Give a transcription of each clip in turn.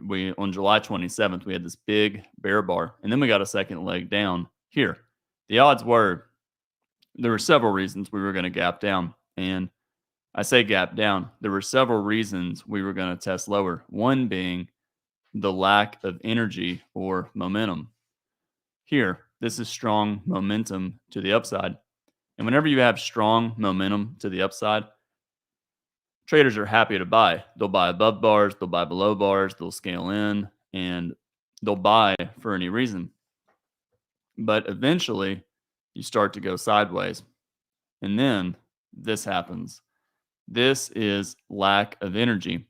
we on July 27th, we had this big bear bar, and then we got a second leg down here. The odds were there were several reasons we were going to gap down. And I say gap down, there were several reasons we were going to test lower. One being the lack of energy or momentum. Here, this is strong momentum to the upside. And whenever you have strong momentum to the upside, traders are happy to buy. They'll buy above bars, they'll buy below bars, they'll scale in, and they'll buy for any reason. But eventually, you start to go sideways. And then this happens. This is lack of energy.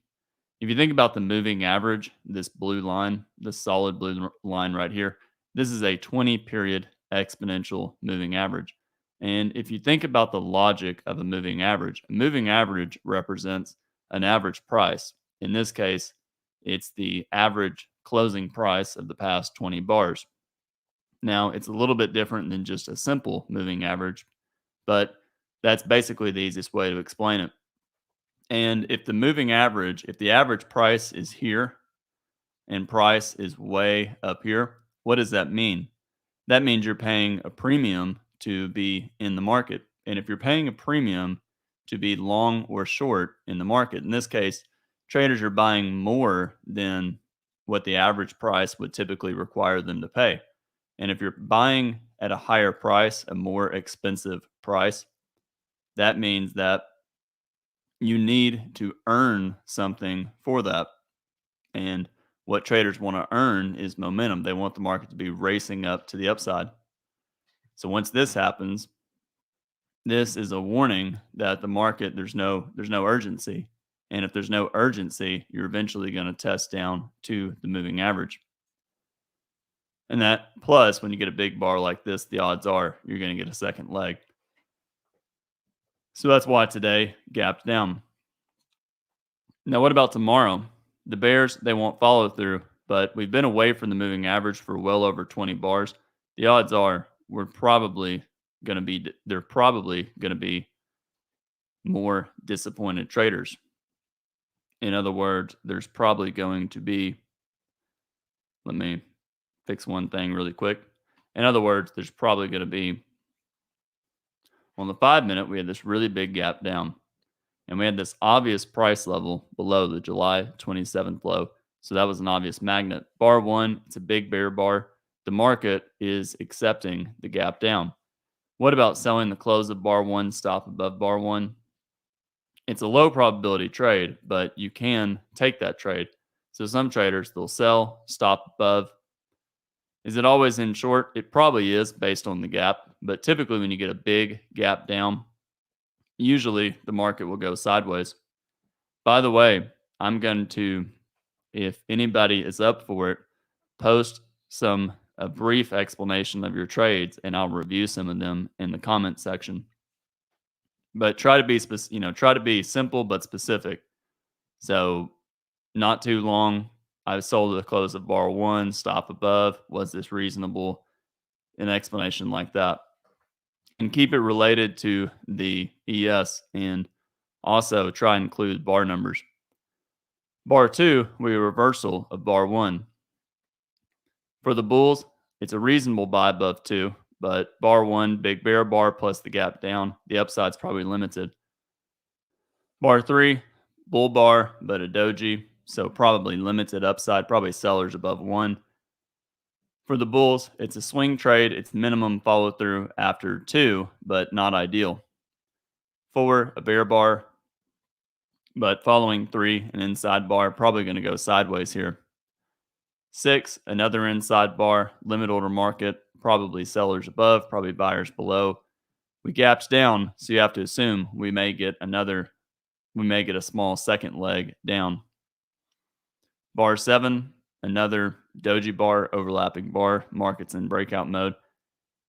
If you think about the moving average, this blue line, this solid blue line right here, this is a 20-period exponential moving average. And if you think about the logic of a moving average represents an average price. In this case, it's the average closing price of the past 20 bars. Now, it's a little bit different than just a simple moving average, but that's basically the easiest way to explain it. And if the average price is here and price is way up here, what does that mean? That means you're paying a premium to be in the market. And if you're paying a premium to be long or short in the market, in this case, traders are buying more than what the average price would typically require them to pay. And if you're buying at a higher price, a more expensive price, that means that you need to earn something for that. And what traders want to earn is momentum. They want the market to be racing up to the upside. So once this happens, this is a warning that the market, there's no urgency. And if there's no urgency, you're eventually going to test down to the moving average. And that plus, when you get a big bar like this, the odds are you're going to get a second leg. So that's why today gapped down. Now, what about tomorrow? The bears, they won't follow through, but we've been away from the moving average for well over 20 bars. The odds are they're probably going to be more disappointed traders. In other words, there's probably going to be, let me fix one thing really quick. In other words, there's probably going to be, on the 5-minute, we had this really big gap down. And we had this obvious price level below the July 27th low. So that was an obvious magnet. Bar 1, it's a big bear bar. The market is accepting the gap down. What about selling the close of bar 1, stop above bar 1? It's a low probability trade, but you can take that trade. So some traders, they'll sell, stop above. Is it always in short? It probably is based on the gap. But typically when you get a big gap down, usually the market will go sideways. By the way, I'm going to, if anybody is up for it, post a brief explanation of your trades, and I'll review some of them in the comment section. But try to be simple but specific. So not too long. I sold at the close of bar 1, stop above. Was this reasonable? An explanation like that. And keep it related to the ES, and also try and include bar numbers. Bar 2, we have a reversal of bar 1. For the bulls, it's a reasonable buy above 2, but bar 1, big bear bar plus the gap down, the upside's probably limited. Bar 3, bull bar, but a doji, so probably limited upside, probably sellers above 1. For the bulls, it's a swing trade. It's minimum follow through after 2, but not ideal. 4, a bear bar, but following 3, an inside bar, probably going to go sideways here. 6, another inside bar, limit order market, probably sellers above, probably buyers below. We gapped down, so you have to assume we may get a small second leg down. Bar 7, another doji bar, overlapping bar, market's in breakout mode.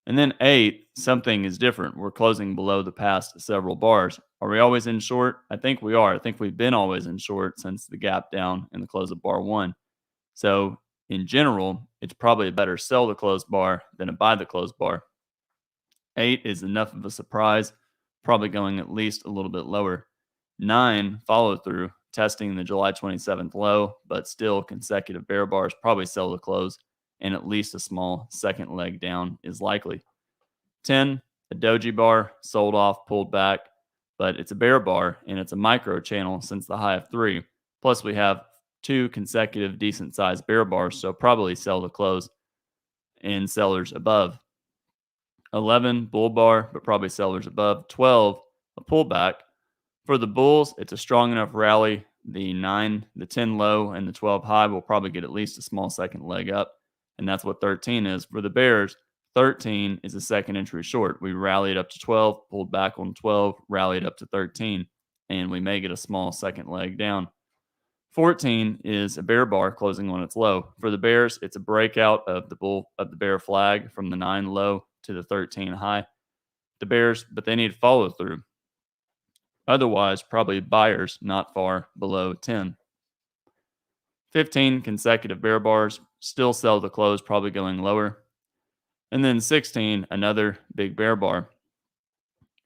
And then 8, something is different. We're closing below the past several bars. Are we always in short? I think we are. I think we've been always in short since the gap down in the close of bar 1. So in general, it's probably a better sell the closed bar than a buy the closed bar. 8 is enough of a surprise, probably going at least a little bit lower. 9, follow through. testing the July 27th low, but still consecutive bear bars probably sell to close, and at least a small second leg down is likely. 10, a doji bar, sold off, pulled back, but it's a bear bar and it's a micro channel since the high of 3. Plus, we have 2 consecutive decent sized bear bars, so probably sell to close and sellers above. 11, bull bar, but probably sellers above. 12, a pullback. For the bulls, it's a strong enough rally. The 9, the 10 low, and the 12 high will probably get at least a small second leg up, and that's what 13 is. For the bears, 13 is a second entry short. We rallied up to 12, pulled back on 12, rallied up to 13, and we may get a small second leg down. 14 is a bear bar closing on its low. For the bears, it's a breakout of the bear flag from the 9 low to the 13 high. The bears, but they need follow through. Otherwise, probably buyers not far below 10. 15 consecutive bear bars, still sell to close, probably going lower. And then 16, another big bear bar.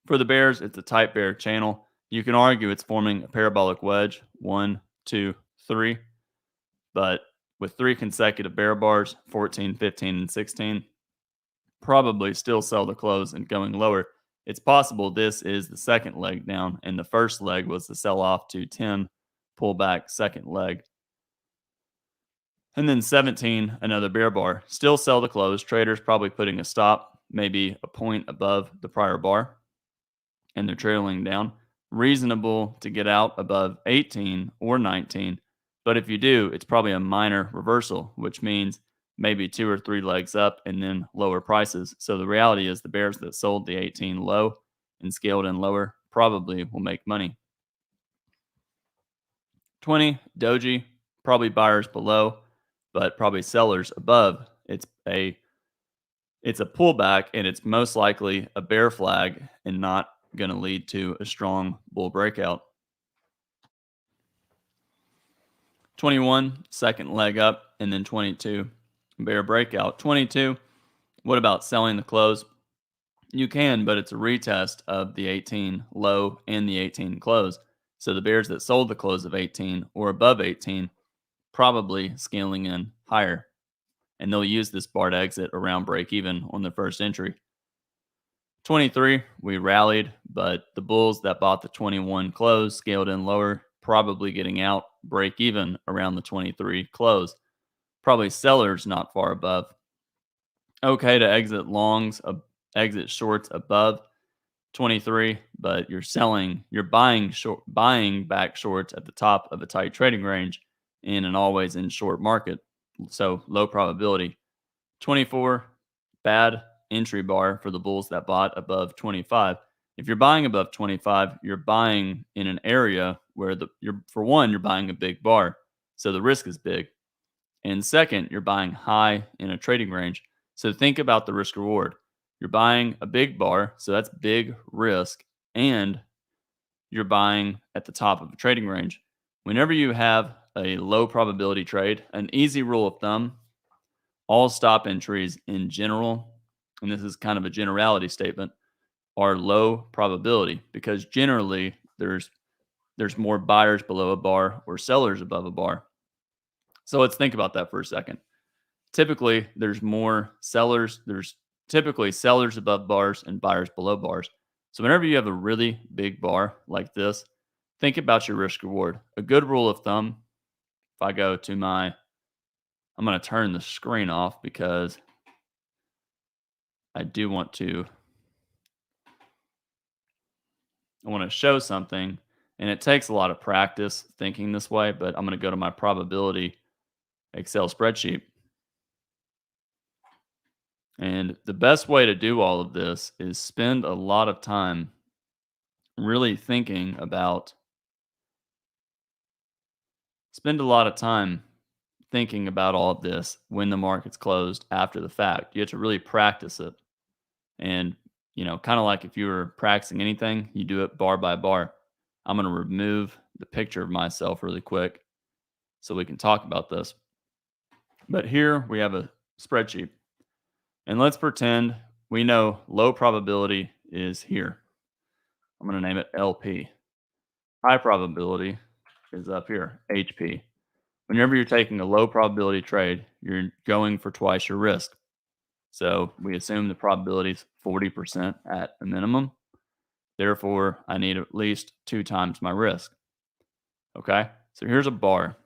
For the bears, it's a tight bear channel. You can argue it's forming a parabolic wedge, 1, 2, 3. But with 3 consecutive bear bars, 14, 15, and 16, probably still sell to close and going lower. It's possible this is the second leg down, and the first leg was the sell off to 10, pull back, second leg. And then 17, another bear bar. Still sell to close. Traders probably putting a stop, maybe a point above the prior bar, and they're trailing down. Reasonable to get out above 18 or 19, but if you do, it's probably a minor reversal, which means maybe 2 or 3 legs up and then lower prices. So the reality is the bears that sold the 18 low and scaled in lower probably will make money. 20, doji, probably buyers below, but probably sellers above. It's a pullback, and it's most likely a bear flag and not going to lead to a strong bull breakout. 21, second leg up, and then 22, bear breakout. 22, what about selling the close? You can, but it's a retest of the 18 low and the 18 close. So the bears that sold the close of 18 or above 18 probably scaling in higher, and they'll use this bar to exit around break even on the first entry. 23, we rallied, but the bulls that bought the 21 close scaled in lower, probably getting out break even around the 23 close. Probably sellers not far above. Okay to exit longs, exit shorts above 23, but you're buying back shorts at the top of a tight trading range in an always in short market. So low probability. 24, bad entry bar for the bulls that bought above 25. If you're buying above 25, you're buying in an area where you're buying a big bar, so the risk is big. And second, you're buying high in a trading range. So think about the risk reward. You're buying a big bar, so that's big risk, and you're buying at the top of a trading range. Whenever you have a low probability trade, an easy rule of thumb, all stop entries in general, and this is kind of a generality statement, are low probability because generally there's more buyers below a bar or sellers above a bar. So let's think about that for a second. Typically, there's typically sellers above bars and buyers below bars. So whenever you have a really big bar like this, think about your risk reward. A good rule of thumb, if I go to I'm going to turn the screen off because I want to show something, and it takes a lot of practice thinking this way, but I'm going to go to my probability Excel spreadsheet. And the best way to do all of this is spend a lot of time really thinking about all of this when the market's closed after the fact. You have to really practice it. And, kind of like if you were practicing anything, you do it bar by bar. I'm going to remove the picture of myself really quick so we can talk about this. But here we have a spreadsheet. And let's pretend we know low probability is here. I'm going to name it LP. High probability is up here, HP. Whenever you're taking a low probability trade, you're going for twice your risk. So we assume the probability is 40% at a minimum. Therefore, I need at least 2 times my risk. Okay, so here's a bar.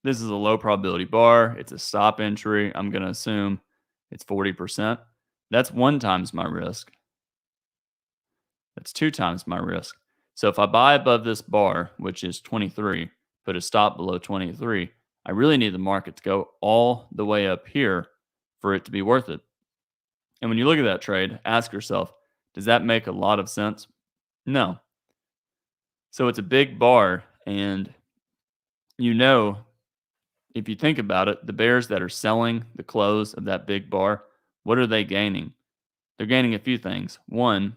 This is a low probability bar. It's a stop entry. I'm going to assume it's 40%. That's 1 times my risk. That's 2 times my risk. So if I buy above this bar, which is 23, put a stop below 23, I really need the market to go all the way up here for it to be worth it. And when you look at that trade, ask yourself, does that make a lot of sense? No. So it's a big bar, and you know, if you think about it, the bears that are selling the close of that big bar, what are they gaining? They're gaining a few things. One,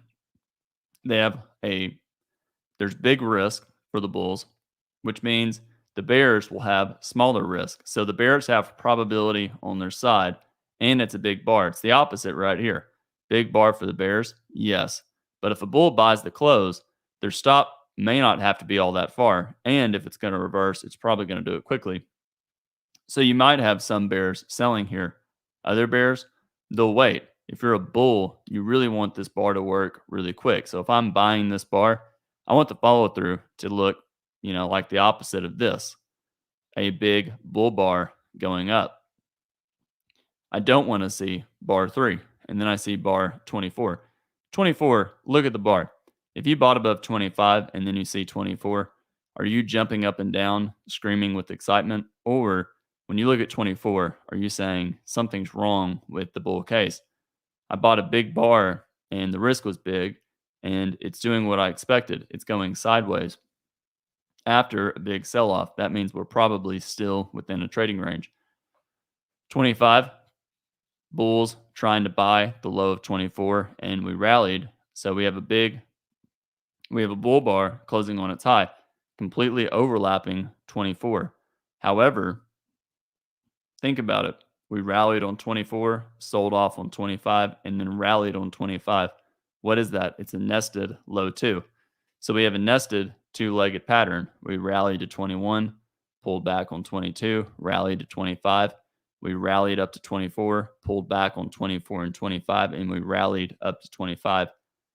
they have there's big risk for the bulls, which means the bears will have smaller risk. So the bears have probability on their side, and it's a big bar. It's the opposite right here. Big bar for the bears, yes. But if a bull buys the close, their stop may not have to be all that far. And if it's going to reverse, it's probably going to do it quickly. So you might have some bears selling here. Other bears, they'll wait. If you're a bull, you really want this bar to work really quick. So if I'm buying this bar, I want the follow through to look, like the opposite of this, a big bull bar going up. I don't want to see bar 3, and then I see bar 24. 24, look at the bar. If you bought above 25 and then you see 24, are you jumping up and down, screaming with excitement? Or when you look at 24, are you saying something's wrong with the bull case? I bought a big bar and the risk was big and it's doing what I expected. It's going sideways. After a big sell off, that means we're probably still within a trading range. 25, bulls trying to buy the low of 24 and we rallied. So we have a bull bar closing on its high, completely overlapping 24. However, think about it. We rallied on 24, sold off on 25, and then rallied on 25. What is that? It's a nested low 2. So we have a nested 2-legged pattern. We rallied to 21, pulled back on 22, rallied to 25. We rallied up to 24, pulled back on 24 and 25, and we rallied up to 25.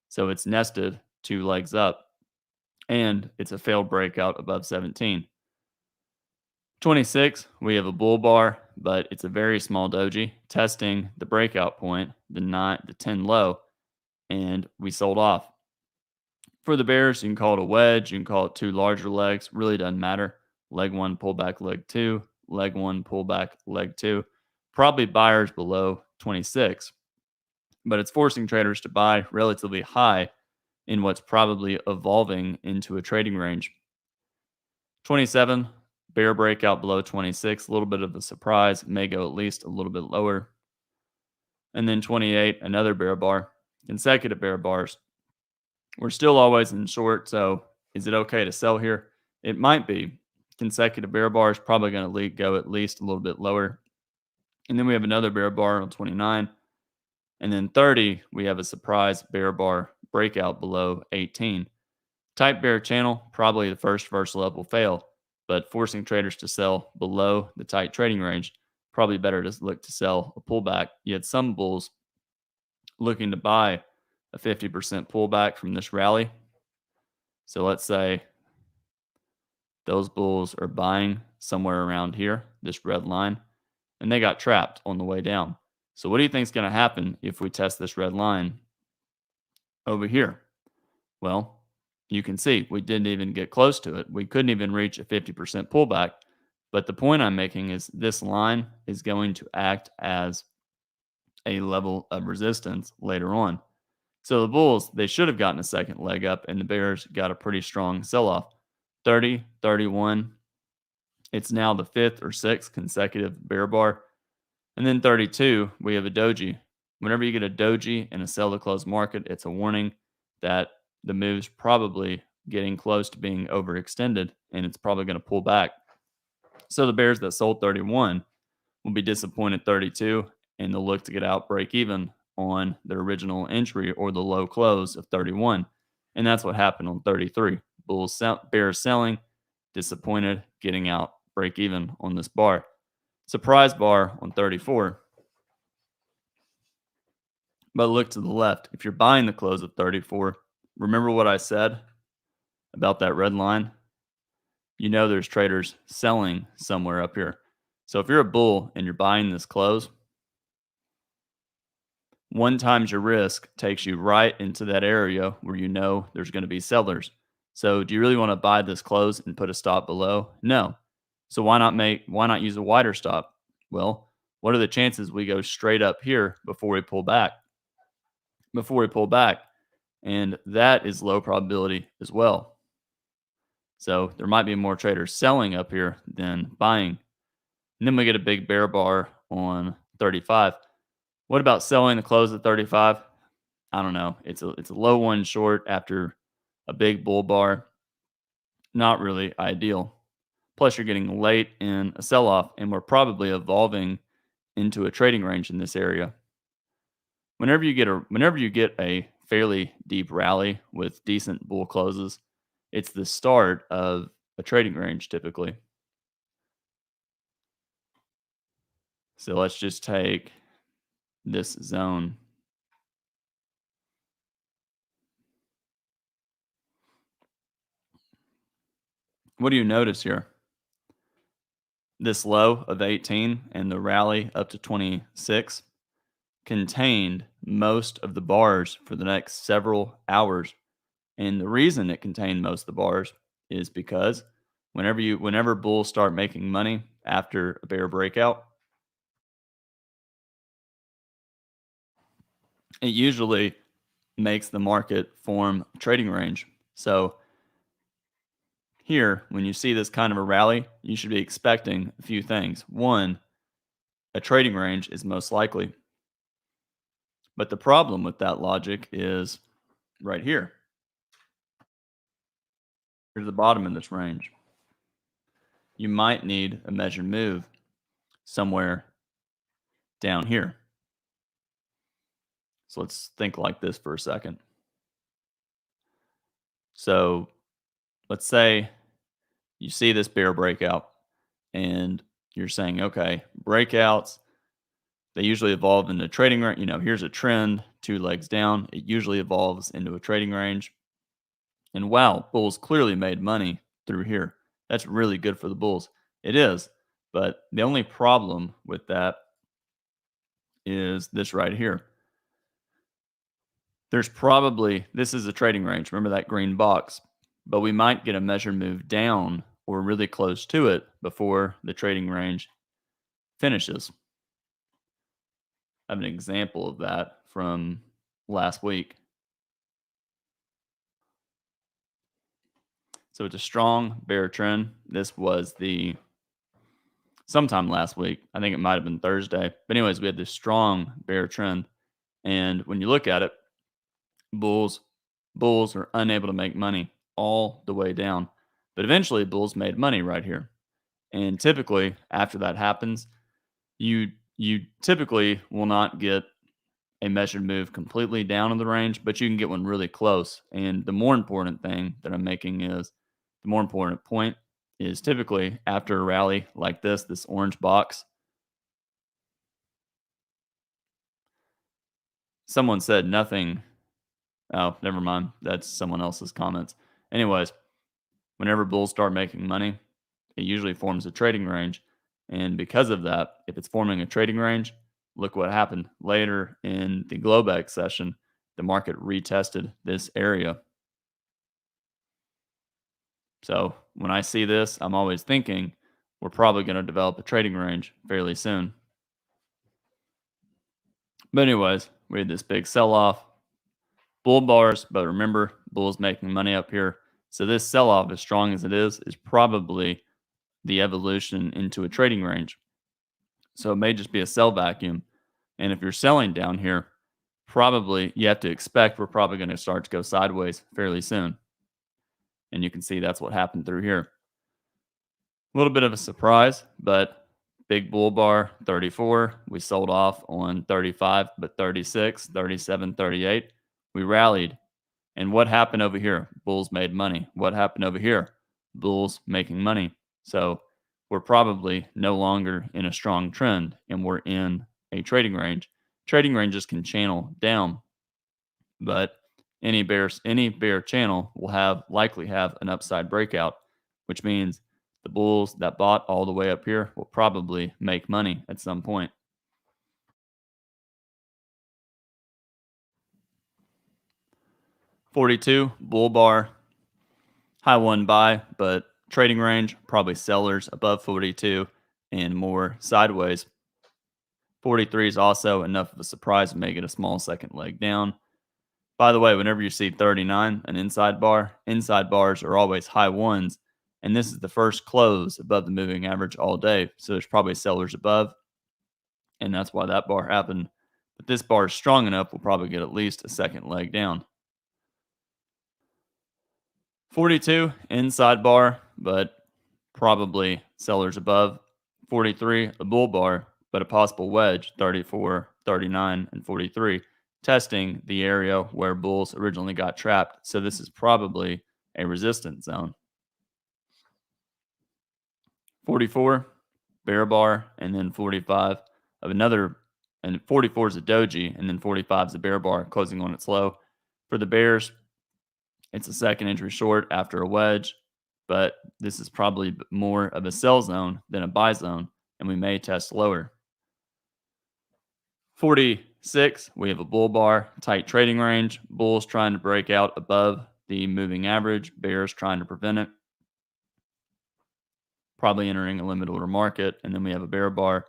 So it's nested 2 legs up, and it's a failed breakout above 17. 26, we have a bull bar, but it's a very small doji testing the breakout point, the 10 low, and we sold off. For the bears, you can call it a wedge, you can call it 2 larger legs, really doesn't matter. Leg 1, pull back, leg 2, leg 1, pull back, leg 2. Probably buyers below 26, but it's forcing traders to buy relatively high in what's probably evolving into a trading range. 27, bear breakout below 26, a little bit of a surprise, may go at least a little bit lower. And then 28, another bear bar, consecutive bear bars. We're still always in short, so is it okay to sell here? It might be. Consecutive bear bar is probably going to go at least a little bit lower. And then we have another bear bar on 29. And then 30, we have a surprise bear bar breakout below 18. Tight bear channel, probably the first level fail, but forcing traders to sell below the tight trading range, probably better to look to sell a pullback. You had some bulls looking to buy a 50% pullback from this rally. So let's say those bulls are buying somewhere around here, this red line, and they got trapped on the way down. So what do you think is going to happen if we test this red line over here? Well, you can see we didn't even get close to it. We couldn't even reach a 50% pullback. But the point I'm making is this line is going to act as a level of resistance later on. So the bulls, they should have gotten a second leg up, and the bears got a pretty strong sell-off. 30, 31, it's now the 5th or 6th consecutive bear bar. And then 32, we have a doji. Whenever you get a doji in a sell to close market, it's a warning that the move's probably getting close to being overextended, and it's probably going to pull back. So the bears that sold 31 will be disappointed 32, and they'll look to get out break even on their original entry or the low close of 31. And that's what happened on 33. Bears selling, disappointed getting out break even on this bar. Surprise bar on 34. But look to the left. If you're buying the close of 34, remember what I said about that red line? You know there's traders selling somewhere up here. So if you're a bull and you're buying this close, 1 times your risk takes you right into that area where you know there's going to be sellers. So do you really want to buy this close and put a stop below? No. So why not use a wider stop? Well, what are the chances we go straight up here before we pull back? And that is low probability as well. So there might be more traders selling up here than buying. And then we get a big bear bar on 35. What about selling the close at 35? I don't know. It's a low one short after a big bull bar. Not really ideal. Plus, you're getting late in a sell-off, and we're probably evolving into a trading range in this area. Whenever you get a fairly deep rally with decent bull closes, it's the start of a trading range typically. So let's just take this zone. What do you notice here? This low of 18 and the rally up to 26 contained most of the bars for the next several hours. And the reason it contained most of the bars is because whenever bulls start making money after a bear breakout, it usually makes the market form a trading range. So here, when you see this kind of a rally, you should be expecting a few things. One, a trading range is most likely. But the problem with that logic is right here. Here's the bottom of this range. You might need a measured move somewhere down here. So let's think like this for a second. So let's say you see this bear breakout and you're saying, okay, breakouts, they usually evolve into trading range. Here's a trend, 2 legs down. It usually evolves into a trading range. And wow, bulls clearly made money through here. That's really good for the bulls. It is. But the only problem with that is this right here. This is a trading range. Remember that green box. But we might get a measured move down or really close to it before the trading range finishes. I have an example of that from last week. So it's a strong bear trend. This was sometime last week. I think it might have been Thursday. But anyways, we had this strong bear trend. And when you look at it, bulls are unable to make money all the way down. But eventually bulls made money right here. And typically after that happens, you typically will not get a measured move completely down in the range, but you can get one really close. And the more important point is typically after a rally like this orange box. Someone said nothing. Oh, never mind. That's someone else's comments. Anyways, whenever bulls start making money, it usually forms a trading range. And because of that, if it's forming a trading range, look what happened later in the Globex session. The market retested this area. So when I see this, I'm always thinking we're probably going to develop a trading range fairly soon. But anyways, we had this big sell-off, bull bars, but remember, bulls making money up here. So this sell-off, as strong as it is probably the evolution into a trading range. So it may just be a sell vacuum. And if you're selling down here, probably you have to expect we're probably going to start to go sideways fairly soon. And you can see that's what happened through here. A little bit of a surprise, but big bull bar, 34. We sold off on 35, but 36, 37, 38. We rallied. And what happened over here? Bulls made money. What happened over here? bulls making money. So we're probably no longer in a strong trend and we're in a trading range. Trading ranges can channel down, but any bear channel will likely have an upside breakout, which means the bulls that bought all the way up here will probably make money at some point. 42 bull bar, high one buy, but trading range probably sellers above 42 and more sideways. 43 is also enough of a surprise to make it a small second leg down. By the way, whenever you see 39, an inside bars are always high ones, and this is the first close above the moving average all day. So there's probably sellers above, and that's why that bar happened. But this bar is strong enough, we'll probably get at least a second leg down. 42, inside bar, but probably sellers above. 43, a bull bar, but a possible wedge, 34, 39, and 43, testing the area where bulls originally got trapped. So this is probably a resistance zone. 44, bear bar, and then 45 of another, and 44 is a doji, and then 45 is a bear bar closing on its low. For the bears, it's a second entry short after a wedge, but this is probably more of a sell zone than a buy zone, and we may test lower. 46, we have a bull bar, tight trading range, bulls trying to break out above the moving average, bears trying to prevent it, probably entering a limit order market, and then we have a bear bar.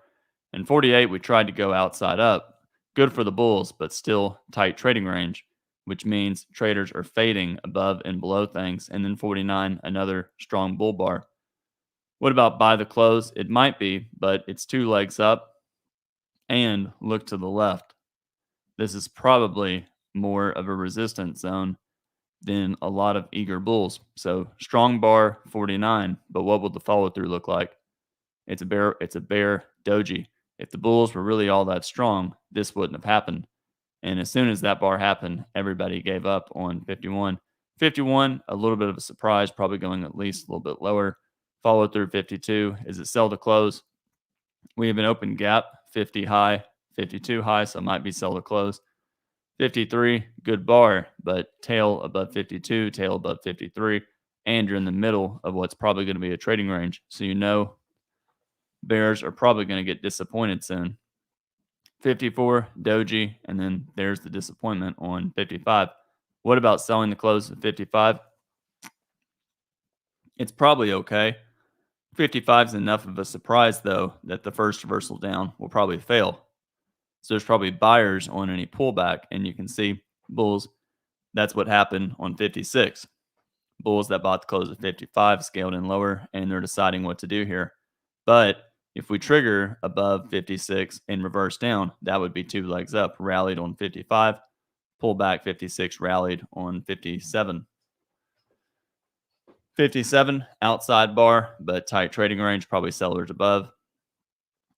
And 48, we tried to go outside up, good for the bulls, but still tight trading range, which means traders are fading above and below things. And then 49, another strong bull bar. What about buy the close? It might be, but it's two legs up. And look to the left. This is probably more of a resistance zone than a lot of eager bulls. So strong bar 49, but what will the follow through look like? It's a bear doji. If the bulls were really all that strong, this wouldn't have happened. And as soon as that bar happened, everybody gave up on 51. 51, a little bit of a surprise, probably going at least a little bit lower. Follow through 52. Is it sell to close? We have an open gap, 50 high, 52 high, so it might be sell to close. 53, good bar, but tail above 52, tail above 53, and you're in the middle of what's probably going to be a trading range. So you know bears are probably going to get disappointed soon. 54, doji, and then there's the disappointment on 55. What about selling the close at 55? It's probably okay. 55 is enough of a surprise, though, that the first reversal down will probably fail. So there's probably buyers on any pullback, and you can see bulls. That's what happened on 56. Bulls that bought the close at 55 scaled in lower, and they're deciding what to do here. But if we trigger above 56 and reverse down, that would be two legs up, rallied on 55, pull back 56, rallied on 57. 57, outside bar, but tight trading range, probably sellers above.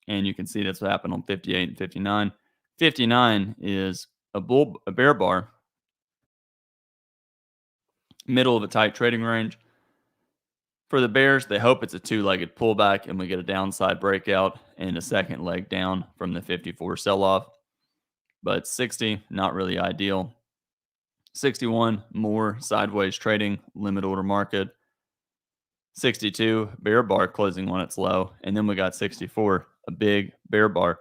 And you can see that's what happened on 58 and 59. 59 is a bear bar, middle of a tight trading range. For the bears, they hope it's a two-legged pullback and we get a downside breakout and a second leg down from the 54 sell-off. But 60, not really ideal. 61, more sideways trading, limit order market. 62, bear bar closing on its low. And then we got 64, a big bear bar.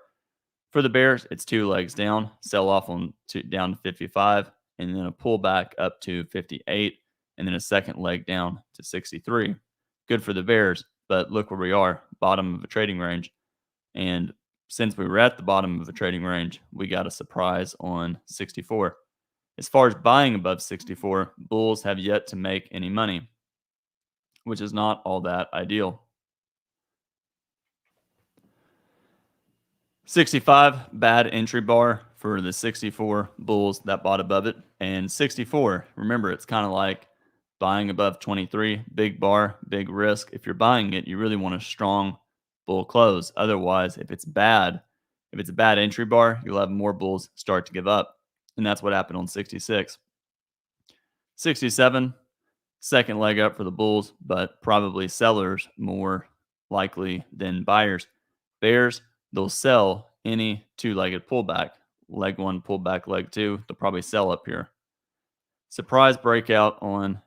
For the bears, it's two legs down, sell off down to 55, and then a pullback up to 58, and then a second leg down to 63. Good for the bears, but look where we are, bottom of a trading range. And since we were at the bottom of a trading range, we got a surprise on 64. As far as buying above 64, bulls have yet to make any money, which is not all that ideal. 65, bad entry bar for the 64 bulls that bought above it. And 64, remember, it's kind of like buying above 23, big bar, big risk. If you're buying it, you really want a strong bull close. Otherwise, if it's a bad entry bar, you'll have more bulls start to give up. And that's what happened on 66. 67, Second leg up for the bulls, but probably sellers more likely than buyers. Bears, they'll sell any two-legged pullback. Leg one, pullback, leg two, they'll probably sell up here. Surprise breakout on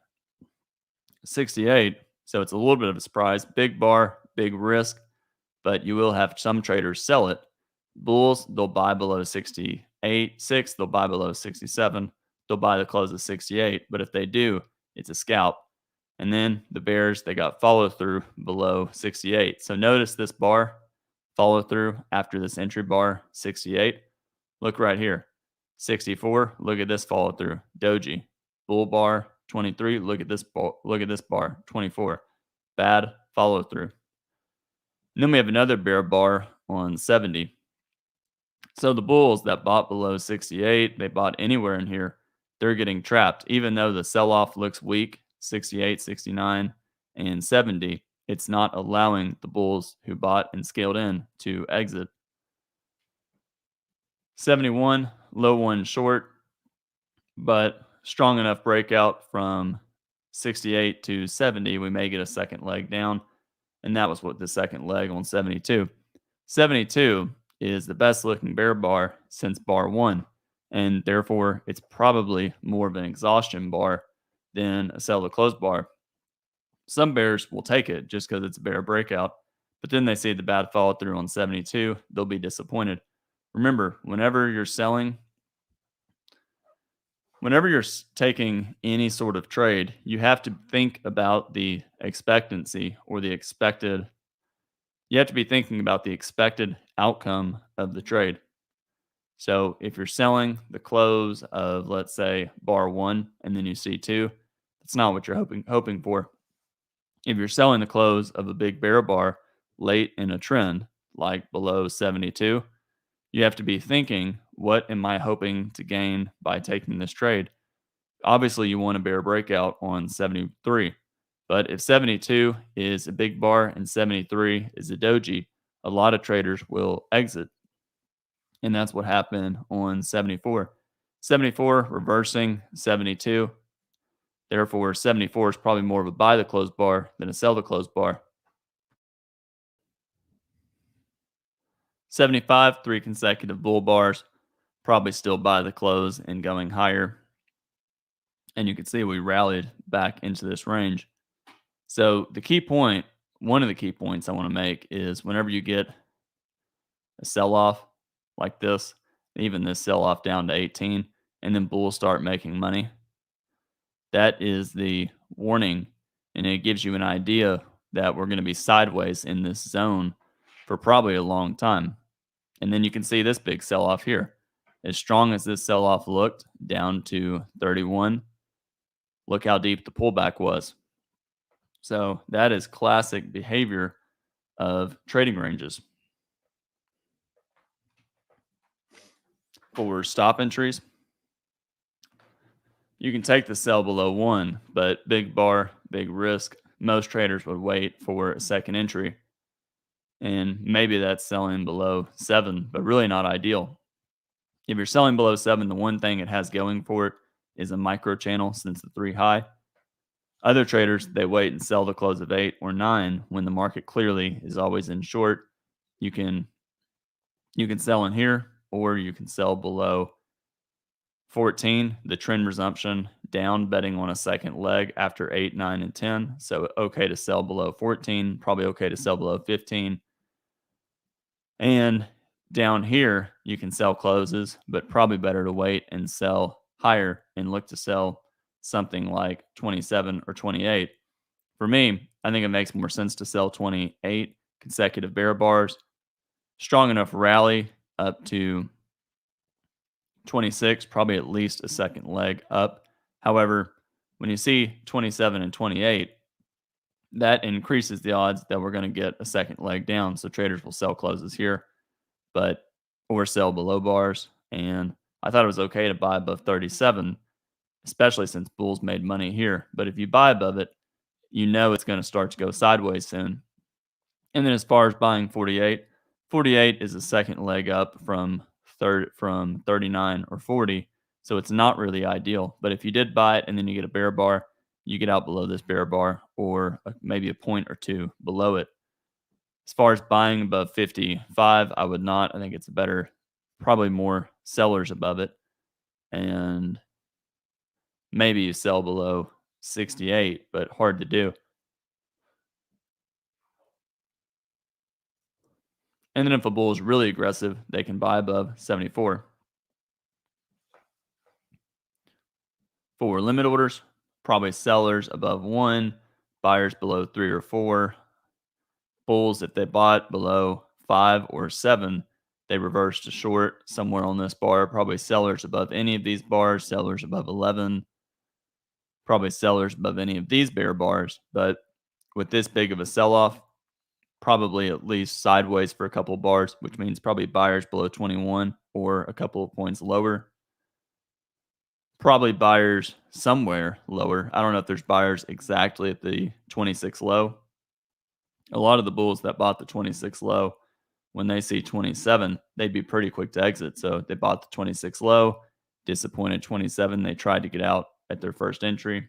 68. So it's a little bit of a surprise. Big bar, big risk, but you will have some traders sell it. Bulls, they'll buy below 68. Six, they'll buy below 67. They'll buy the close of 68. But if they do, it's a scalp. And then the bears, they got follow through below 68. So notice this bar, follow through after this entry bar, 68. Look right here, 64. Look at this follow through, doji. Bull bar, 23. Look at this bar, 24. Bad follow through. And then we have another bear bar on 70. So the bulls that bought below 68, they bought anywhere in here, they're getting trapped. Even though the sell-off looks weak, 68, 69, and 70, it's not allowing the bulls who bought and scaled in to exit. 71, low one short, but strong enough breakout from 68 to 70, we may get a second leg down. And that was what the second leg on 72. 72 is the best looking bear bar since bar one. And therefore, it's probably more of an exhaustion bar than a sell to close bar. Some bears will take it just because it's a bear breakout, but then they see the bad follow through on 72, they'll be disappointed. Remember, whenever you're taking any sort of trade, you have to think about the expectancy or you have to be thinking about the expected outcome of the trade. So if you're selling the close of, let's say, bar one, and then you see two, that's not what you're hoping for. If you're selling the close of a big bear bar late in a trend, like below 72, you have to be thinking, what am I hoping to gain by taking this trade? Obviously, you want a bear breakout on 73. But if 72 is a big bar and 73 is a doji, a lot of traders will exit. And that's what happened on 74. 74 reversing 72. Therefore, 74 is probably more of a buy the close bar than a sell the close bar. 75, 3 consecutive bull bars, probably still buy the close and going higher. And you can see we rallied back into this range. So the key point, one of the key points I want to make is whenever you get a sell-off like this, even this sell-off down to 18, and then bulls start making money, that is the warning, and it gives you an idea that we're going to be sideways in this zone for probably a long time. And then you can see this big sell-off here. As strong as this sell-off looked, down to 31, look how deep the pullback was. So that is classic behavior of trading ranges. For stop entries, you can take the sell below 1, but big bar, big risk. Most traders would wait for a second entry. And maybe that's selling below 7, but really not ideal. If you're selling below 7, the one thing it has going for it is a micro channel since the 3 high. Other traders, they wait and sell the close of 8 or 9 when the market clearly is always in short. You can sell in here, or you can sell below 14, the trend resumption down, betting on a second leg after 8, 9, and 10. So okay to sell below 14, probably okay to sell below 15. And down here, you can sell closes, but probably better to wait and sell higher and look to sell something like 27 or 28. For me, I think it makes more sense to sell 28 consecutive bear bars, strong enough rally up to 26, probably at least a second leg up. However, when you see 27 and 28, that increases the odds that we're going to get a second leg down. So traders will sell closes here, or sell below bars. And I thought it was okay to buy above 37, especially since bulls made money here. But if you buy above it, you know it's going to start to go sideways soon. And then as far as buying 48, 48 is a second leg up from 39 or 40. So it's not really ideal. But if you did buy it and then you get a bear bar you get out below this bear bar or maybe a point or two below it. As far as buying above 55, I would not. I think it's better, probably more sellers above it. And maybe you sell below 68, but hard to do. And then if a bull is really aggressive, they can buy above 74. For limit orders, probably sellers above 1, buyers below 3 or 4. Bulls, if they bought below 5 or 7, they reverse to short somewhere on this bar. Probably sellers above any of these bars, sellers above 11, probably sellers above any of these bear bars. But with this big of a sell off, probably at least sideways for a couple of bars, which means probably buyers below 21 or a couple of points lower. Probably buyers somewhere lower. I don't know if there's buyers exactly at the 26 low. A lot of the bulls that bought the 26 low, when they see 27, they'd be pretty quick to exit. So they bought the 26 low, disappointed 27. They tried to get out at their first entry.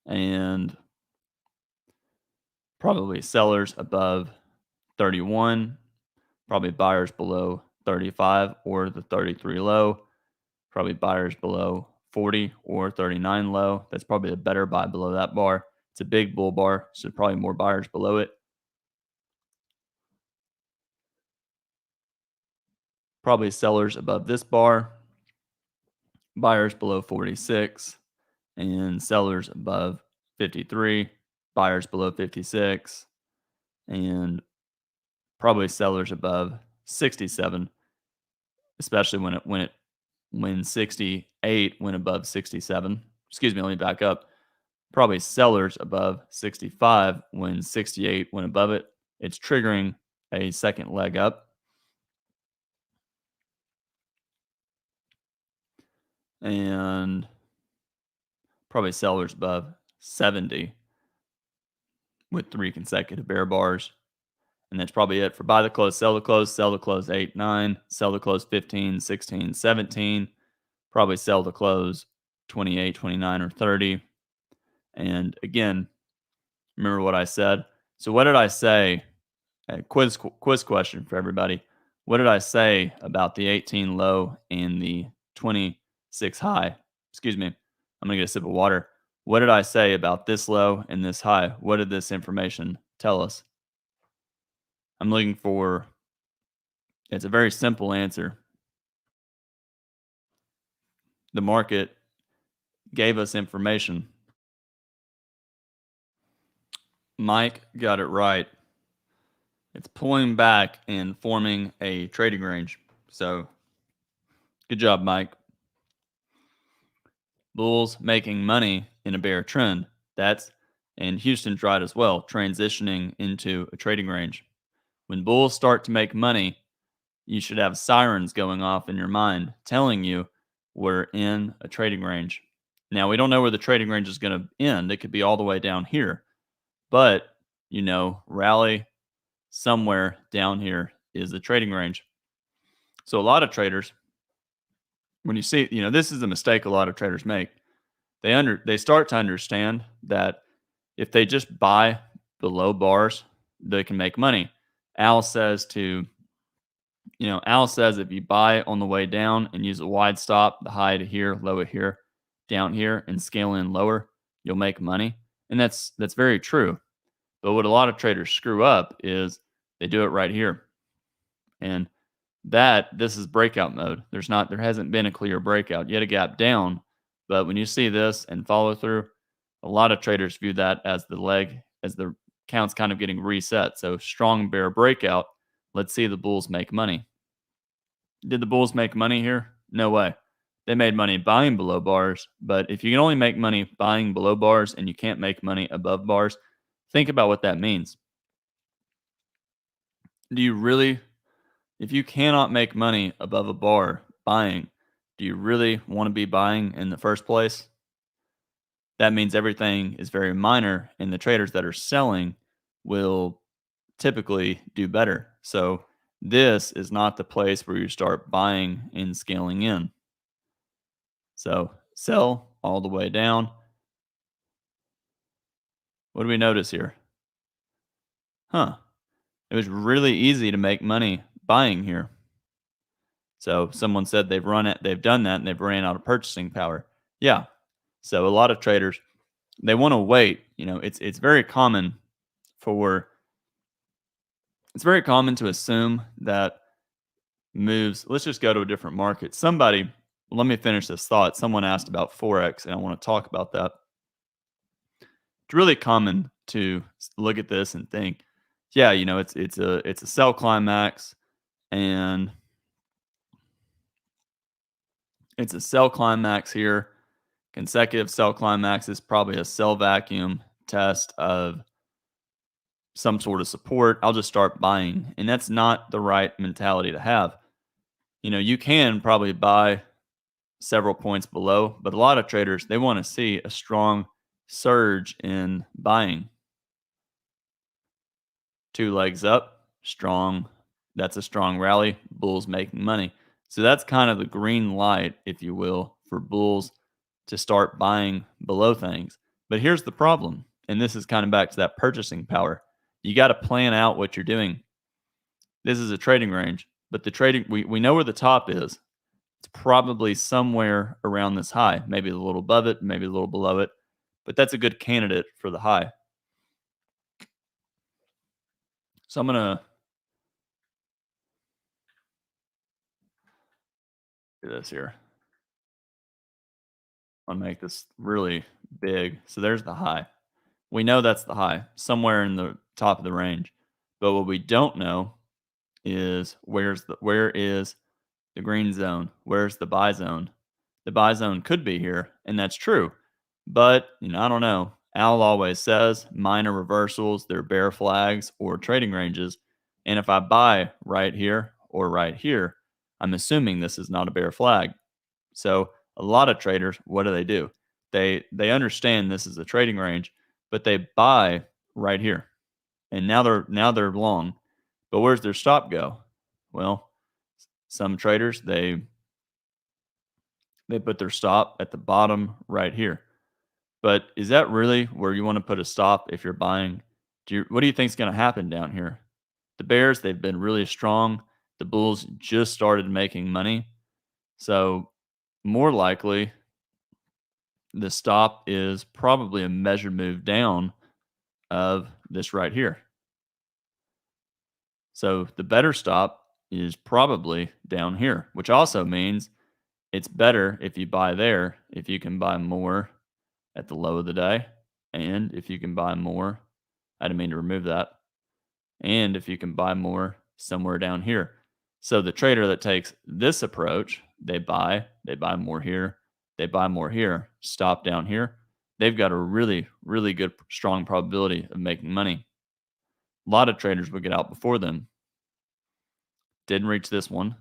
And probably sellers above 31, probably buyers below 35 or the 33 low, probably buyers below 40 or 39 low. That's probably a better buy below that bar. It's a big bull bar, so probably more buyers below it. Probably sellers above this bar, buyers below 46, and sellers above 53, buyers below 56, and probably sellers above 67, especially when 68 went above 67. Excuse me, let me back up. Probably sellers above 65 when 68 went above it. It's triggering a second leg up. And probably sellers above 70 with 3 consecutive bear bars. And that's probably it for buy the close, sell the close 8, 9, sell the close 15, 16, 17, probably sell the close 28, 29, or 30. And again, remember what I said. So what did I say? A quiz question for everybody. What did I say about the 18 low and the 26 high? Excuse me. I'm going to get a sip of water. What did I say about this low and this high? What did this information tell us? I'm looking for, it's a very simple answer. The market gave us information. Mike got it right. It's pulling back and forming a trading range. So good job, Mike. Bulls making money in a bear trend. And Houston's right as well, transitioning into a trading range. When bulls start to make money, you should have sirens going off in your mind telling you we're in a trading range. Now, we don't know where the trading range is going to end. It could be all the way down here. But, rally somewhere down here is the trading range. So a lot of traders, when you see, this is a mistake a lot of traders make. They start to understand that if they just buy below bars, they can make money. Al says if you buy on the way down and use a wide stop, the high to here, low at here, down here, and scale in lower, you'll make money. And that's very true. But what a lot of traders screw up is they do it right here. And this is breakout mode. There hasn't been a clear breakout. You had a gap down, but when you see this and follow through, a lot of traders view that as the count's kind of getting reset. So strong bear breakout. Let's see the bulls make money. Did the bulls make money here? No way. They made money buying below bars, but if you can only make money buying below bars and you can't make money above bars, think about what that means. If you cannot make money above a bar buying, do you really want to be buying in the first place? That means everything is very minor, and the traders that are selling will typically do better. So this is not the place where you start buying and scaling in. So sell all the way down. What do we notice here? Huh. It was really easy to make money buying here. So someone said they've done that and they've ran out of purchasing power. Yeah. So a lot of traders, they want to wait. It's very common for it's very common to assume that moves. Let's just go to a different market. Let me finish this thought. Someone asked about Forex, and I want to talk about that. It's really common to look at this and think, yeah, it's a sell climax, and it's a sell climax here. Consecutive sell climax is probably a sell vacuum test of some sort of support. I'll just start buying, and that's not the right mentality to have. You can probably buy several points below, but a lot of traders, they want to see a strong surge in buying. Two legs up, strong. That's a strong rally. Bulls making money. So that's kind of the green light, if you will, for bulls to start buying below things. But here's the problem, and this is kind of back to that purchasing power. You got to plan out what you're doing. This is a trading range, but the trading we know where the top is. It's probably somewhere around this high, maybe a little above it, maybe a little below it, but that's a good candidate for the high. So I'm gonna do this here. I'm gonna make this really big. So there's the high. We know that's the high, somewhere in the top of the range. But what we don't know is where is the green zone? Where's the buy zone? The buy zone could be here, and that's true. But, I don't know. Al always says minor reversals, they're bear flags or trading ranges. And if I buy right here or right here, I'm assuming this is not a bear flag. So a lot of traders, what do? They understand this is a trading range, but they buy right here. And now they're long. But where's their stop go? Well, some traders they put their stop at the bottom right here. But is that really where you want to put a stop if you're buying? What do you think is going to happen down here? The bears, they've been really strong. The bulls just started making money. So more likely the stop is probably a measured move down of this right here. So the better stop is probably down here, which also means it's better if you buy there, if you can buy more at the low of the day, and if you can buy more, I didn't mean to remove that, and if you can buy more somewhere down here. So the trader that takes this approach, they buy more here, they buy more here, stop down here. They've got a really, really good, strong probability of making money. A lot of traders would get out before them. Didn't reach this one.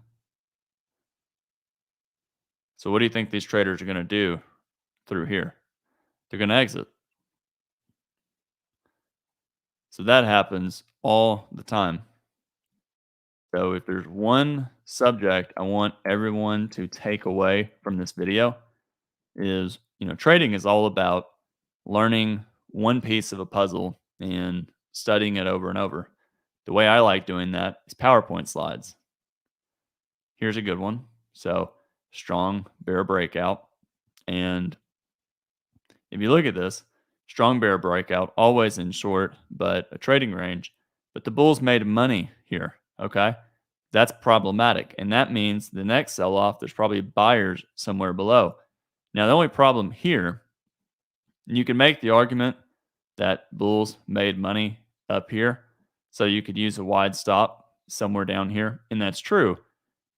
So what do you think these traders are going to do through here? They're going to exit. So that happens all the time. So if there's one subject I want everyone to take away from this video is, trading is all about learning one piece of a puzzle and studying it over and over. The way I like doing that is PowerPoint slides. Here's a good one. So strong bear breakout. And if you look at this, strong bear breakout, always in short, but a trading range. But the bulls made money here. Okay. That's problematic. And that means the next sell off, there's probably buyers somewhere below. Now, the only problem here, you can make the argument that bulls made money up here. So you could use a wide stop somewhere down here. And that's true.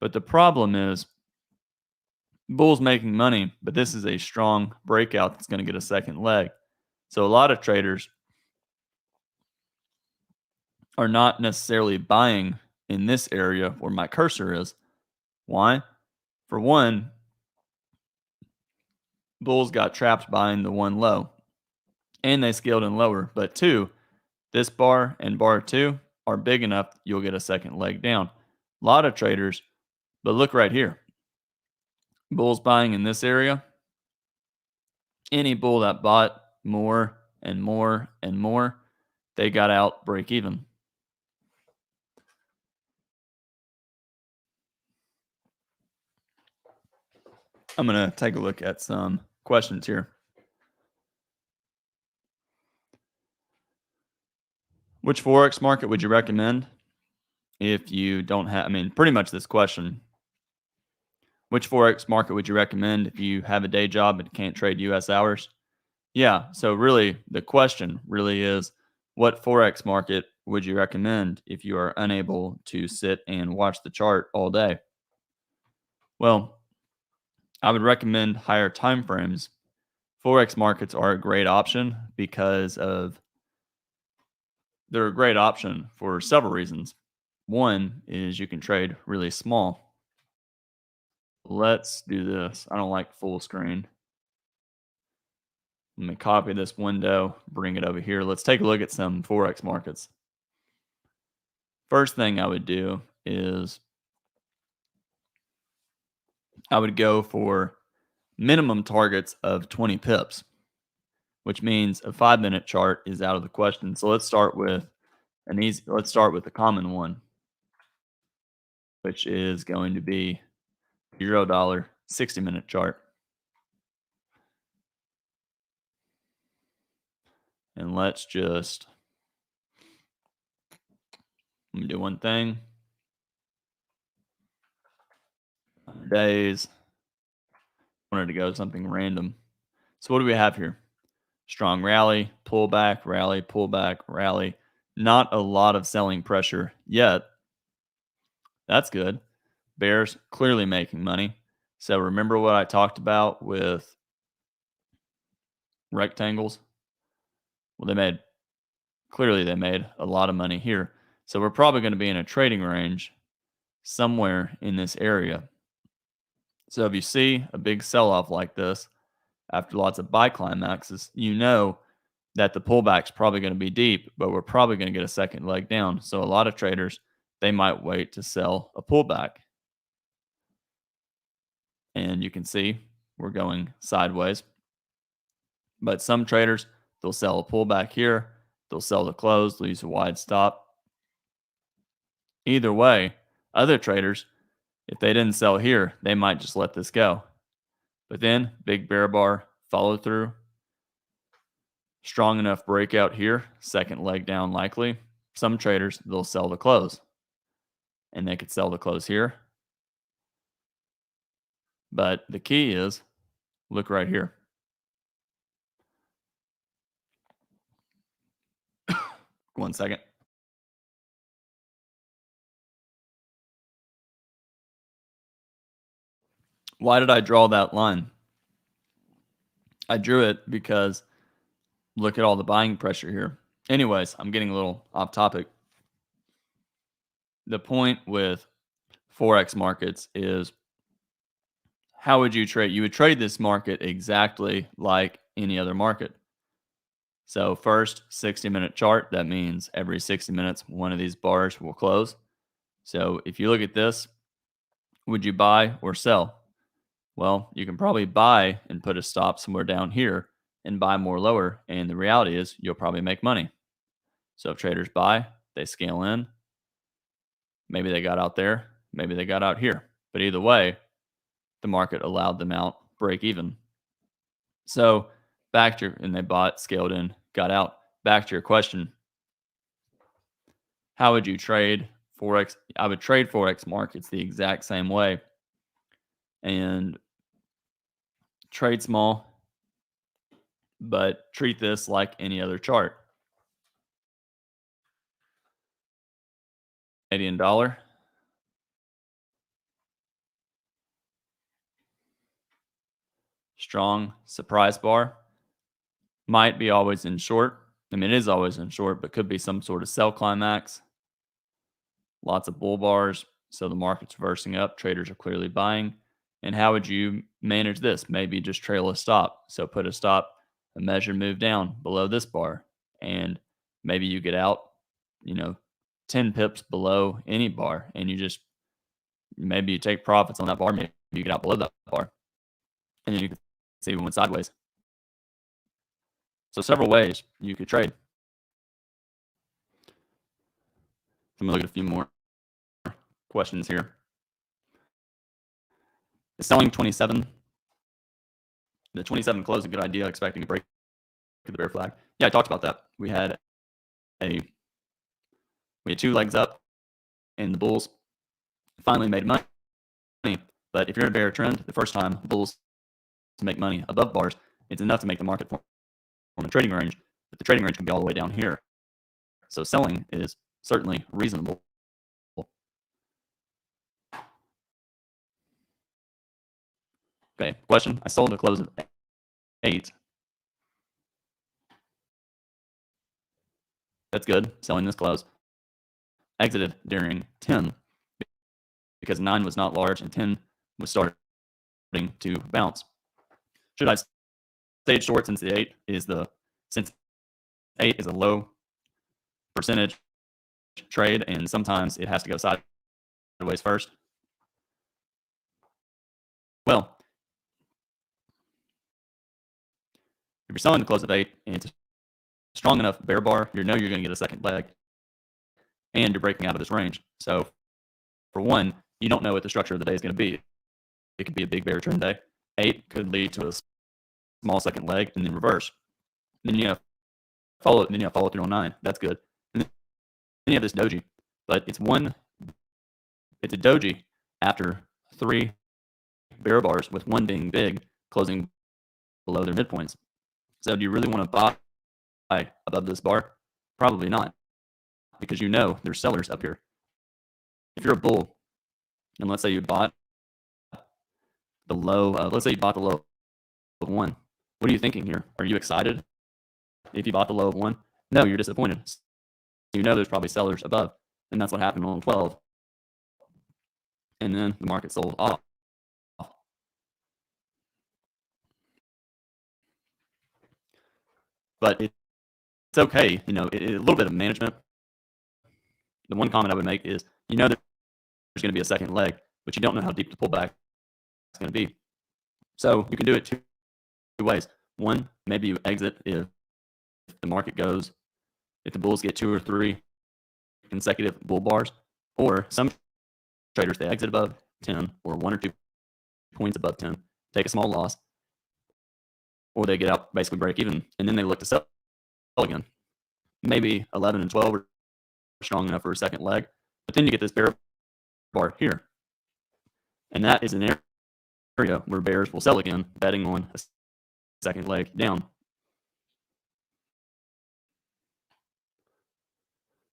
But the problem is bulls making money, but this is a strong breakout that's going to get a second leg. So a lot of traders are not necessarily buying in this area where my cursor is. Why? For one, bulls got trapped buying the one low and they scaled in lower. But two, this bar and bar two are big enough, you'll get a second leg down. A lot of traders, but look right here. Bulls buying in this area. Any bull that bought more and more and more, they got out break even. I'm going to take a look at some questions here. Which Forex market would you recommend if you don't have, I mean, pretty much this question. Which Forex market would you recommend if you have a day job and can't trade US hours? Yeah. So, really, the question really is what Forex market would you recommend if you are unable to sit and watch the chart all day? Well, I would recommend higher time frames. Forex markets are a great option because of they're a great option for several reasons. One is you can trade really small. Let's do this. I don't like full screen. Let me copy this window, bring it over here. Let's take a look at some Forex markets. First thing I would do is I would go for minimum targets of 20 pips, which means a 5-minute chart is out of the question. So let's start with let's start with the common one, which is going to be $0 60-minute chart. And let's just let me do one thing. Days. Wanted to go something random. So what do we have here? Strong rally, pullback, rally, pullback, rally. Not a lot of selling pressure yet. That's good. Bears clearly making money. So remember what I talked about with rectangles? Well, they made a lot of money here. So we're probably going to be in a trading range somewhere in this area. So if you see a big sell-off like this after lots of buy climaxes, you know that the pullback's probably going to be deep, but we're probably going to get a second leg down. So a lot of traders, they might wait to sell a pullback. And you can see we're going sideways. But some traders, they'll sell a pullback here, they'll sell the close, they'll use a wide stop. Either way, other traders, if they didn't sell here, they might just let this go. But then big bear bar, follow through. Strong enough breakout here, second leg down likely. Some traders, they'll sell the close. And they could sell the close here. But the key is, look right here. One second. Why did I draw that line? I drew it because look at all the buying pressure here. Anyways, I'm getting a little off topic. The point with Forex markets is how would you trade? You would trade this market exactly like any other market. So first 60-minute chart, that means every 60 minutes, one of these bars will close. So if you look at this, would you buy or sell? Well, you can probably buy and put a stop somewhere down here and buy more lower. And the reality is you'll probably make money. So if traders buy, they scale in. Maybe they got out there. Maybe they got out here. But either way, the market allowed them out break even. So back to your, and they bought, scaled in, got out. Back to your question. How would you trade Forex? I would trade Forex markets the exact same way. And trade small, but treat this like any other chart. Canadian dollar. Strong surprise bar. Might be always in short. I mean, it is always in short, but could be some sort of sell climax. Lots of bull bars. So the market's reversing up. Traders are clearly buying. And how would you manage this? Maybe just trail a stop. So put a stop, a measured move down below this bar. And maybe you get out, 10 pips below any bar and you just Maybe you take profits on that bar. Maybe you get out below that bar, and then you can see it went sideways. So several ways you could trade. Let me look at a few more questions here. Is selling 27, the 27 close a good idea, expecting a break of the bear flag? Yeah, I talked about that. We had 2 legs up, and the bulls finally made money. But if you're in a bear trend, the first time bulls to make money above bars, it's enough to make the market form a trading range, but the trading range can be all the way down here. So selling is certainly reasonable. Okay, question. I sold a close of 8. That's good. Selling this close. Exited during 10 because 9 was not large and 10 was starting to bounce. Should I stay short since 8 is a low percentage trade and sometimes it has to go sideways first? Well, if you're selling the close of 8 and it's a strong enough bear bar, you know you're going to get a second leg and you're breaking out of this range. So for one, you don't know what the structure of the day is going to be. It could be a big bear trend day. 8 could lead to a small second leg and then reverse. Then you have follow through on 9. That's good. And then you have this doji, but it's a doji after 3 bear bars with 1 being big, closing below their midpoints. So do you really want to buy above this bar? Probably not, because you know there's sellers up here. If you're a bull, and let's say you bought the low, let's say you bought the low of 1. What are you thinking here? Are you excited if you bought the low of 1? No, you're disappointed. You know there's probably sellers above, and that's what happened on 12. And then the market sold off. But it's okay, a little bit of management. The one comment I would make is, there's going to be a second leg, but you don't know how deep the pullback is going to be. So you can do it 2 ways. One, maybe you exit if the bulls get 2 or 3 consecutive bull bars, or some traders, they exit above 10 or 1 or 2 points above 10, take a small loss, or they get out, basically break even, and then they look to sell again. Maybe 11 and 12 are strong enough for a second leg, but then you get this bear bar here. And that is an area where bears will sell again, betting on a second leg down.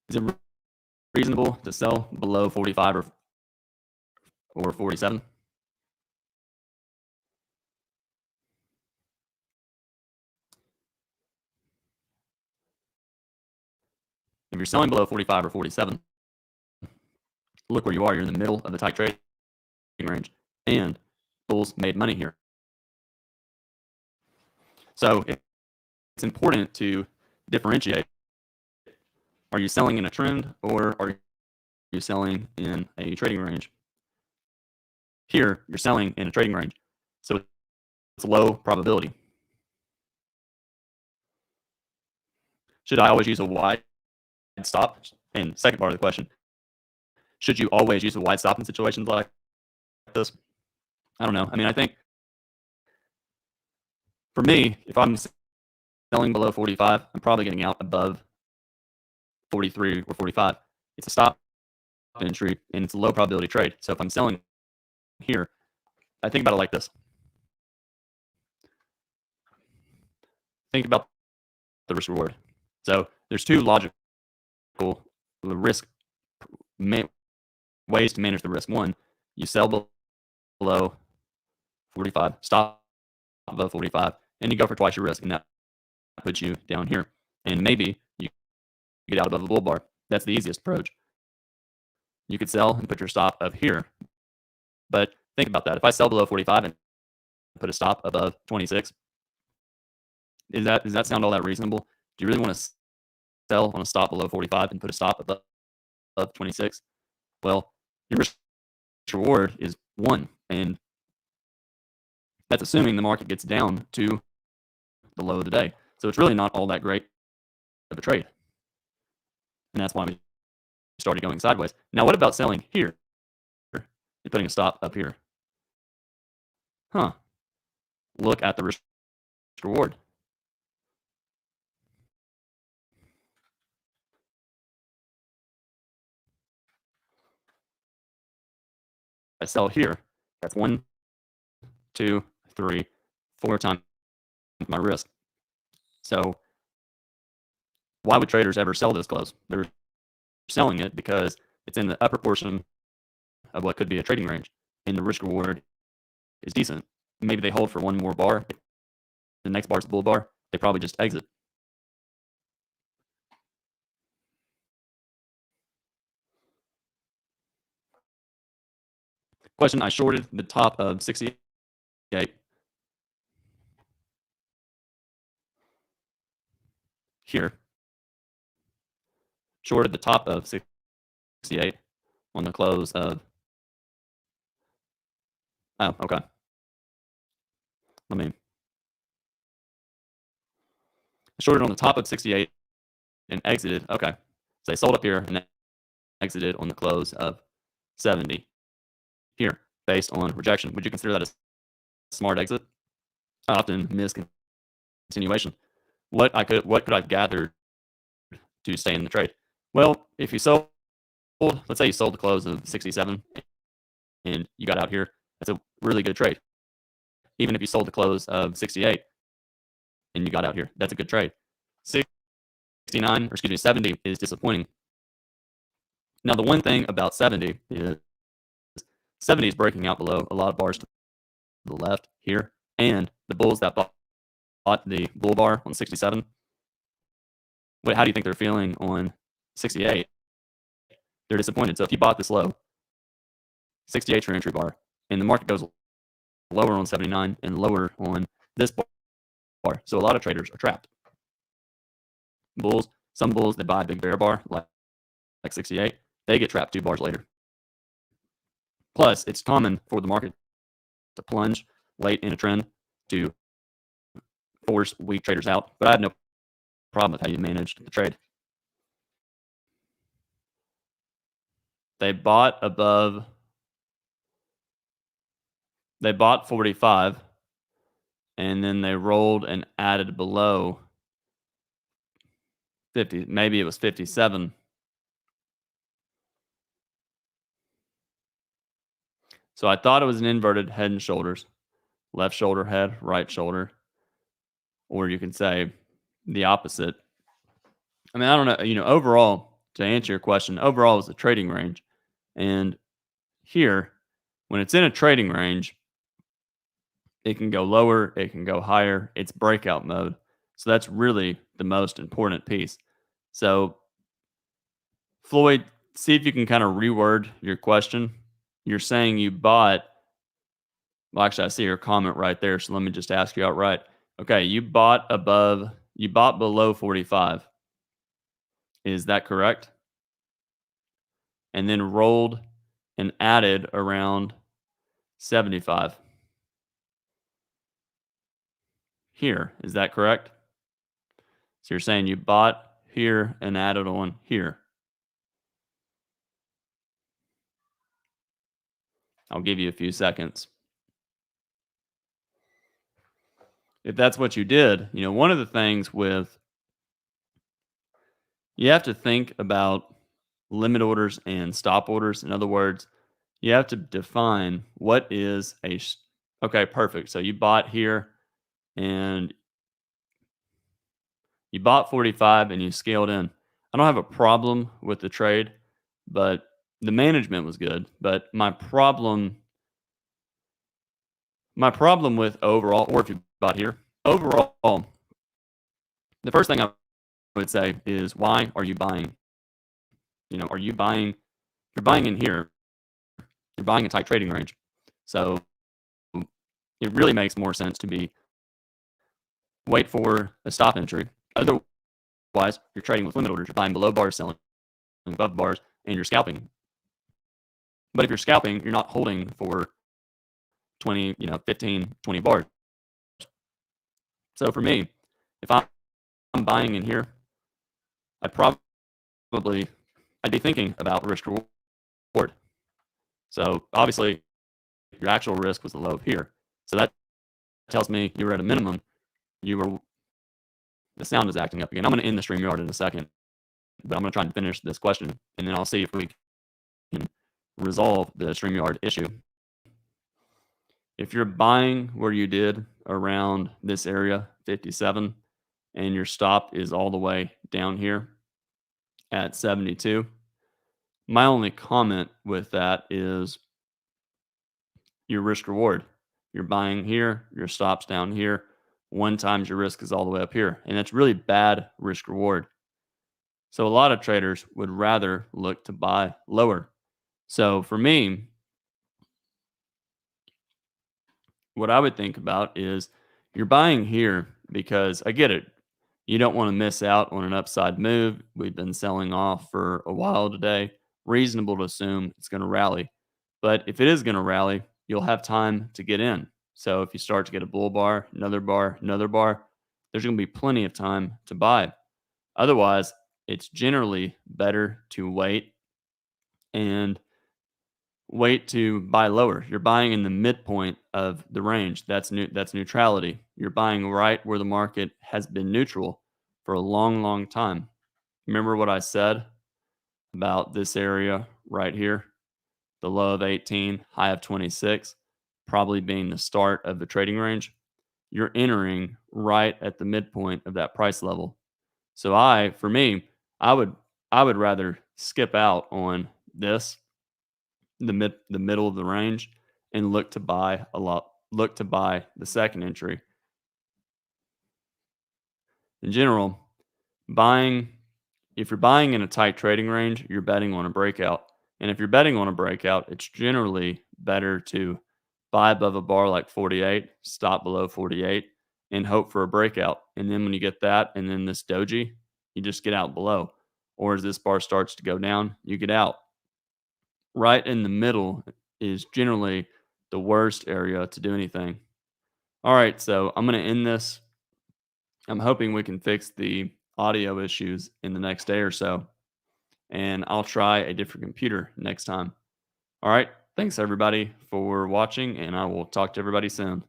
Is it reasonable to sell below 45 or 47? If you're selling below 45 or 47, look where you are. You're in the middle of the tight trading range, and bulls made money here. So it's important to differentiate. Are you selling in a trend, or are you selling in a trading range? Here, you're selling in a trading range, so it's low probability. Should I always use a wide stop? And second part of the question, should you always use a wide stop in situations like this? I don't know. I think for me, if I'm selling below 45, I'm probably getting out above 43 or 45. It's a stop entry, and it's a low probability trade. So if I'm selling here, I think about it like this. Think about the risk reward. So there's 2 logical risk ways to manage the risk. One, you sell below 45, stop above 45, and you go for twice your risk, and that puts you down here. And maybe you get out above the bull bar. That's the easiest approach. You could sell and put your stop up here. But think about that. If I sell below 45 and put a stop above 26, does that sound all that reasonable? Do you really want to sell on a stop below 45 and put a stop above 26? Well, your risk reward is 1, and that's assuming the market gets down to the low of the day. So it's really not all that great of a trade, and that's why we started going sideways. Now, what about selling here and putting a stop up here? Look at the risk reward. I sell here. That's 1, 2, 3, 4 times my risk. So why would traders ever sell this close? They're selling it because it's in the upper portion of what could be a trading range, and the risk reward is decent. Maybe they hold for one more bar. The next bar is the bull bar. They probably just exit. Question, I shorted the top of 68 here. Shorted the top of 68 on the close of, oh, okay. I shorted on the top of 68 and exited. Okay. So they sold up here and exited on the close of 70 here based on rejection. Would you consider that a smart exit? I often miss continuation. What could I gather to stay in the trade? Well, if you sold, let's say you sold the close of 67 and you got out here, that's a really good trade. Even if you sold the close of 68 and you got out here, that's a good trade. 70 is disappointing. Now, the one thing about 70 is 70 is breaking out below a lot of bars to the left here, and the bulls that bought the bull bar on 67. How do you think they're feeling on 68? They're disappointed. So if you bought this low, 68 your entry bar, and the market goes lower on 79 and lower on this bar, so a lot of traders are trapped. Some bulls that buy a big bear bar like 68, they get trapped 2 bars later. Plus, it's common for the market to plunge late in a trend to force weak traders out, but I have no problem with how you managed the trade. They bought 45, and then they rolled and added below 50. Maybe it was 57. So I thought it was an inverted head and shoulders. Left shoulder, head, right shoulder. Or you can say the opposite. I mean, I don't know. Overall, to answer your question, overall is a trading range. And here, when it's in a trading range, it can go lower, it can go higher. It's breakout mode. So that's really the most important piece. So, Floyd, see if you can kind of reword your question. You're saying you bought, well, actually, I see your comment right there. So let me just ask you outright. Okay, you bought below 45. Is that correct? And then rolled and added around 75. Here, is that correct? So you're saying you bought here and added on here. I'll give you a few seconds. If that's what you did, one of the things you have to think about limit orders and stop orders. In other words, you have to define what is okay, perfect. So you bought here and you bought 45 and you scaled in. I don't have a problem with the trade, but the management was good. But my problem with overall, or if you bought here, overall, the first thing I would say is, why are you buying? Are you buying? You're buying in here. You're buying a tight trading range. So it really makes more sense to wait for a stop entry. Otherwise, you're trading with limit orders. You're buying below bars, selling above bars, and you're scalping. But if you're scalping, you're not holding for 20, 15, 20 bars. So for me, if I'm buying in here, I'd probably I'd be thinking about risk reward. So obviously your actual risk was the low here. So that tells me you were at a minimum. The sound is acting up again. I'm going to end the StreamYard in a second, but I'm going to try and finish this question, and then I'll see if we can resolve the StreamYard issue. If you're buying where you did around this area, 57, and your stop is all the way down here at 72, my only comment with that is your risk reward. You're buying here, your stop's down here. 1 times your risk is all the way up here. And that's really bad risk reward. So a lot of traders would rather look to buy lower. So for me, what I would think about is you're buying here because I get it. You don't want to miss out on an upside move. We've been selling off for a while today. Reasonable to assume it's going to rally. But if it is going to rally, you'll have time to get in. So if you start to get a bull bar, another bar, there's going to be plenty of time to buy. Otherwise, it's generally better to wait to buy lower. You're buying in the midpoint of the range. That's neutrality. You're buying right where the market has been neutral for a long, long time. Remember what I said about this area right here? The low of 18, high of 26, probably being the start of the trading range. You're entering right at the midpoint of that price level. So for me, I would rather skip out on this, the middle of the range, and look to buy the second entry. In general, if you're buying in a tight trading range, you're betting on a breakout. And if you're betting on a breakout, it's generally better to buy above a bar like 48, stop below 48, and hope for a breakout. And then when you get that, and then this doji, you just get out below. Or as this bar starts to go down, you get out. Right in the middle is generally the worst area to do anything. All right, so I'm going to end this. I'm hoping we can fix the audio issues in the next day or so, and I'll try a different computer next time. All right, thanks everybody for watching, and I will talk to everybody soon.